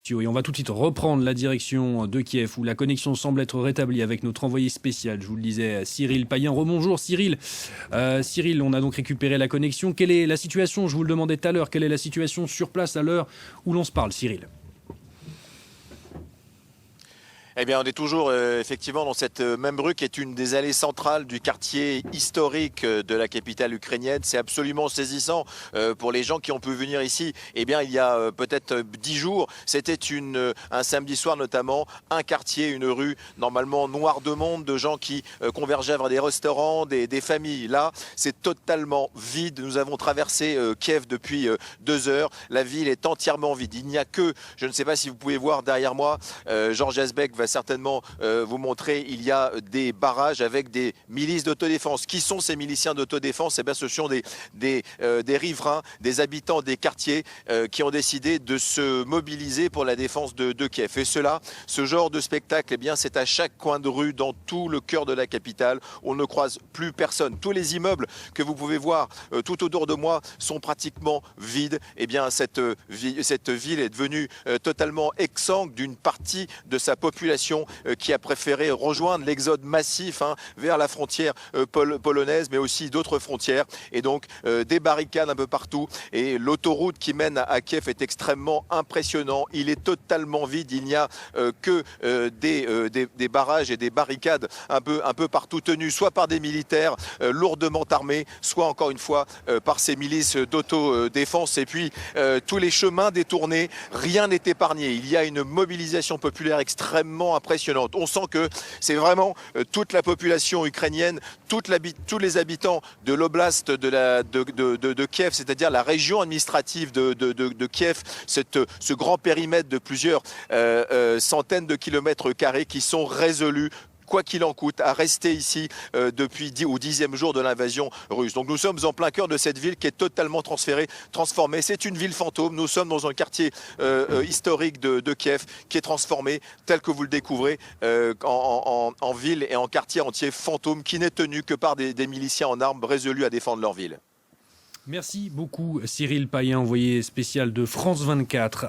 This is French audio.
Et on va tout de suite reprendre la direction de Kiev où la connexion semble être rétablie avec notre envoyé spécial, je vous le disais, Cyril Payen. Rebonjour Cyril. Cyril, on a donc récupéré la connexion. Quelle est la situation? Je vous le demandais tout à l'heure. Quelle est la situation sur place à l'heure où l'on se parle, Cyril? Eh bien, on est toujours effectivement dans cette même rue qui est une des allées centrales du quartier historique de la capitale ukrainienne. C'est absolument saisissant pour les gens qui ont pu venir ici. Eh bien, il y a peut-être 10 jours, c'était un samedi soir notamment, un quartier, une rue normalement noire de monde, de gens qui convergeaient vers des restaurants, des familles. Là, c'est totalement vide. Nous avons traversé Kiev depuis 2 heures. La ville est entièrement vide. Il n'y a que, je ne sais pas si vous pouvez voir derrière moi, Georges Yazbek va certainement vous montrer, il y a des barrages avec des milices d'autodéfense. Qui sont ces miliciens d'autodéfense? Eh bien, ce sont des riverains, des habitants des quartiers qui ont décidé de se mobiliser pour la défense de Kiev. Et ce genre de spectacle, eh bien, c'est à chaque coin de rue, dans tout le cœur de la capitale. On ne croise plus personne. Tous les immeubles que vous pouvez voir tout autour de moi sont pratiquement vides. Eh bien, cette ville est devenue totalement exsangue d'une partie de sa population qui a préféré rejoindre l'exode massif vers la frontière polonaise, mais aussi d'autres frontières. Et donc, des barricades un peu partout. Et l'autoroute qui mène à Kiev est extrêmement impressionnant. Il est totalement vide. Il n'y a que des barrages et des barricades un peu partout tenus, soit par des militaires lourdement armés, soit encore une fois par ces milices d'autodéfense. Et puis, tous les chemins détournés, rien n'est épargné. Il y a une mobilisation populaire extrêmement impressionnante. On sent que c'est vraiment toute la population ukrainienne, tous les habitants de l'oblast de Kiev, c'est-à-dire la région administrative de Kiev, ce grand périmètre de plusieurs centaines de kilomètres carrés qui sont résolus, quoi qu'il en coûte, à rester ici depuis au 10e jour de l'invasion russe. Donc nous sommes en plein cœur de cette ville qui est totalement transformée. C'est une ville fantôme. Nous sommes dans un quartier historique de Kiev qui est transformé tel que vous le découvrez en ville et en quartier entier fantôme qui n'est tenu que par des miliciens en armes résolus à défendre leur ville. Merci beaucoup Cyril Payen, envoyé spécial de France 24.